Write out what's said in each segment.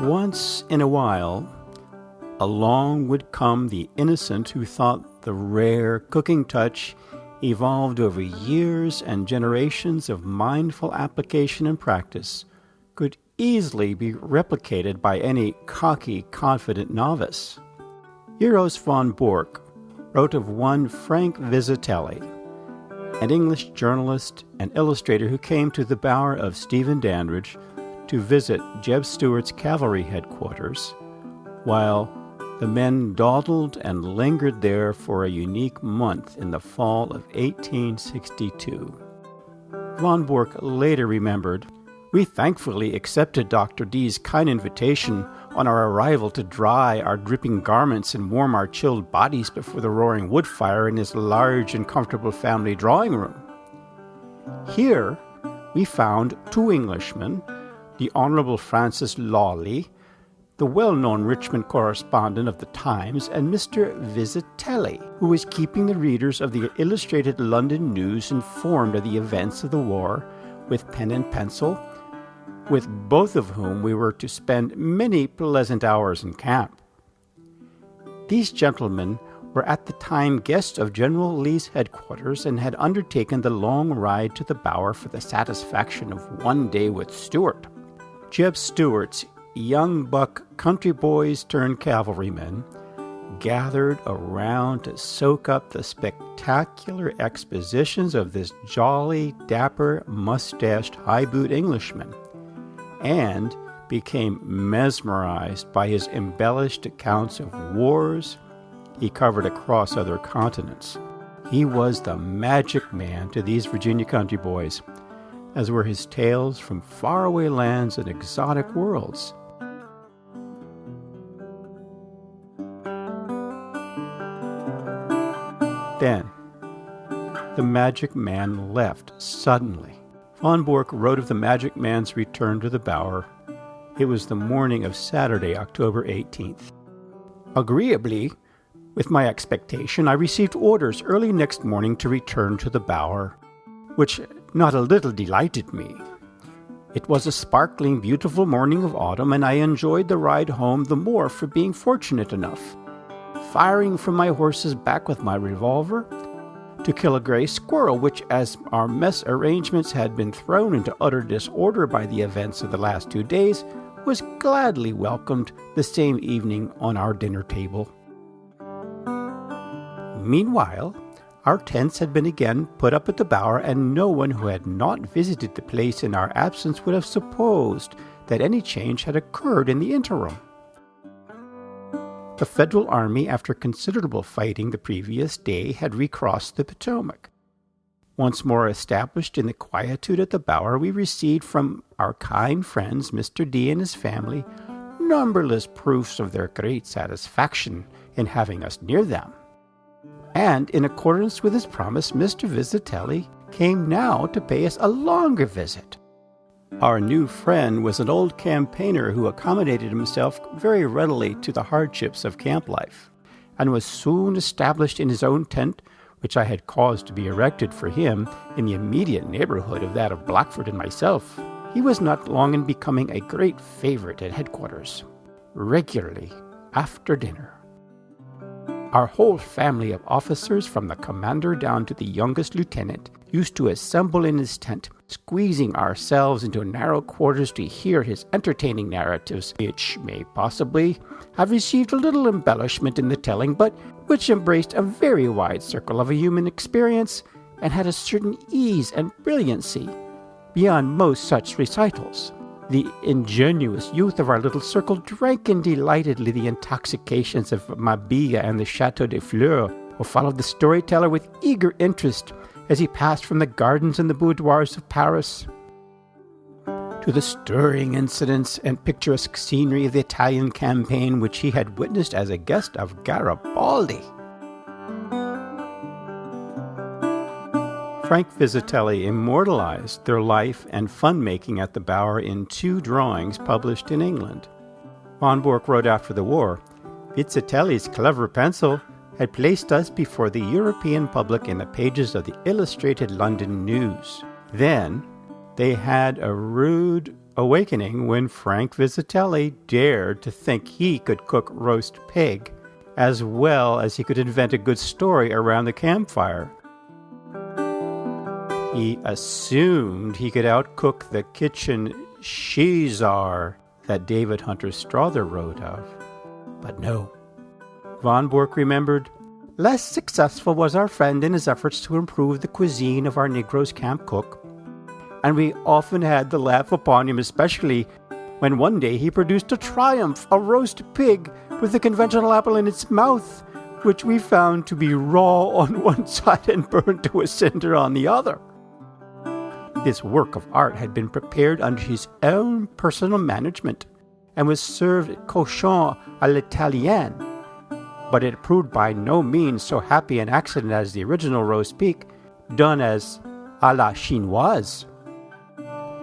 Once in a while, along would come the innocent who thought the rare cooking touch evolved over years and generations of mindful application and practice could easily be replicated by any cocky, confident novice. Eros von Bork wrote of one Frank Vizetelly, an English journalist and illustrator who came to the bower of Stephen Dandridge to visit Jeb Stuart's cavalry headquarters, while the men dawdled and lingered there for a unique month in the fall of 1862. Von Bork later remembered, "We thankfully accepted Dr. D's kind invitation on our arrival to dry our dripping garments and warm our chilled bodies before the roaring wood fire in his large and comfortable family drawing room. Here we found two Englishmen, the Honorable Francis Lawley, the well-known Richmond correspondent of the Times, and Mr. Vizetelly, who was keeping the readers of the Illustrated London News informed of the events of the war with pen and pencil, with both of whom we were to spend many pleasant hours in camp. These gentlemen were at the time guests of General Lee's headquarters and had undertaken the long ride to the Bower for the satisfaction of one day with Stuart. Jeb Stuart's young buck country boys turned cavalrymen gathered around to soak up the spectacular expositions of this jolly, dapper, mustached, high-boot Englishman, and became mesmerized by his embellished accounts of wars he covered across other continents. He was the magic man to these Virginia country boys, as were his tales from faraway lands and exotic worlds. Then, the magic man left suddenly. Von Bork wrote of the magic man's return to the Bower. It was the morning of Saturday, October 18th. Agreeably with my expectation, I received orders early next morning to return to the Bower, which not a little delighted me. It was a sparkling, beautiful morning of autumn, and I enjoyed the ride home the more for being fortunate enough, firing from my horse's back with my revolver, to kill a gray squirrel which, as our mess arrangements had been thrown into utter disorder by the events of the last 2 days, was gladly welcomed the same evening on our dinner table. Meanwhile, our tents had been again put up at the Bower, and no one who had not visited the place in our absence would have supposed that any change had occurred in the interim. The Federal Army, after considerable fighting the previous day, had recrossed the Potomac. Once more established in the quietude at the Bower, we received from our kind friends, Mr. D and his family, numberless proofs of their great satisfaction in having us near them. And in accordance with his promise, Mr. Vizetelly came now to pay us a longer visit. Our new friend was an old campaigner who accommodated himself very readily to the hardships of camp life, and was soon established in his own tent, which I had caused to be erected for him in the immediate neighborhood of that of Blackford and myself. He was not long in becoming a great favorite at headquarters. Regularly, after dinner, our whole family of officers, from the commander down to the youngest lieutenant, used to assemble in his tent, squeezing ourselves into narrow quarters to hear his entertaining narratives, which may possibly have received a little embellishment in the telling, but which embraced a very wide circle of a human experience, and had a certain ease and brilliancy beyond most such recitals. The ingenuous youth of our little circle drank in delightedly the intoxications of Mabille and the Chateau de Fleurs, or followed the storyteller with eager interest as he passed from the gardens and the boudoirs of Paris to the stirring incidents and picturesque scenery of the Italian campaign which he had witnessed as a guest of Garibaldi. Frank Vizetelly immortalized their life and fun-making at the Bower in 2 drawings published in England. Von Bork wrote after the war, "Vizetelly's clever pencil had placed us before the European public in the pages of the Illustrated London News. Then, they had a rude awakening when Frank Vizetelly dared to think he could cook roast pig as well as he could invent a good story around the campfire. He assumed he could outcook the kitchen she-czar that David Hunter Strother wrote of. But no. Von Bork remembered, less successful was our friend in his efforts to improve the cuisine of our Negroes' camp cook, and we often had to laugh upon him, especially when one day he produced a triumph, a roast pig with the conventional apple in its mouth, which we found to be raw on one side and burned to a cinder on the other. This work of art had been prepared under his own personal management and was served cochon à l'italienne, but it proved by no means so happy an accident as the original roast pig, done as à la chinoise.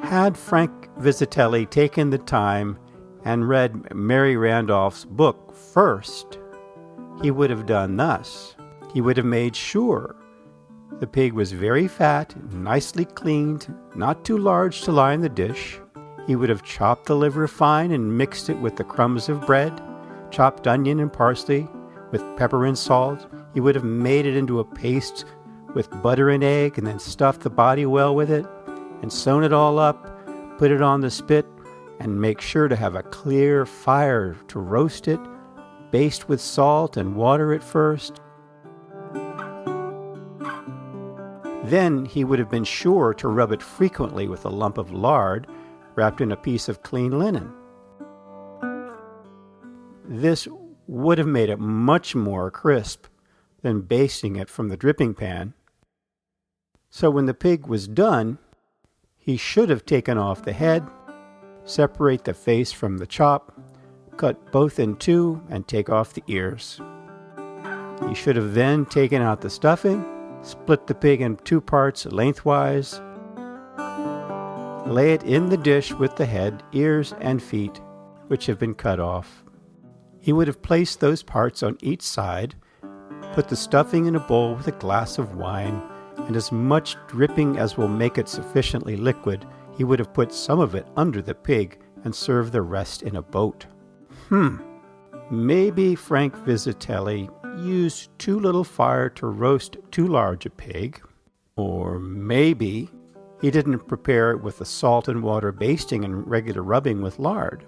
Had Frank Vizetelly taken the time and read Mary Randolph's book first, he would have done thus. He would have made sure the pig was very fat, nicely cleaned, not too large to line the dish. He would have chopped the liver fine and mixed it with the crumbs of bread, chopped onion and parsley with pepper and salt. He would have made it into a paste with butter and egg and then stuffed the body well with it and sewn it all up, put it on the spit, and make sure to have a clear fire to roast it, baste with salt and water at first. Then he would have been sure to rub it frequently with a lump of lard wrapped in a piece of clean linen. This would have made it much more crisp than basting it from the dripping pan. So when the pig was done, he should have taken off the head, separate the face from the chop, cut both in two, and take off the ears. He should have then taken out the stuffing, split the pig in two parts lengthwise, lay it in the dish with the head, ears, and feet, which have been cut off. He would have placed those parts on each side, put the stuffing in a bowl with a glass of wine, and as much dripping as will make it sufficiently liquid. He would have put some of it under the pig and served the rest in a boat. Maybe Frank Vizetelly used too little fire to roast too large a pig, or maybe he didn't prepare it with the salt and water basting and regular rubbing with lard.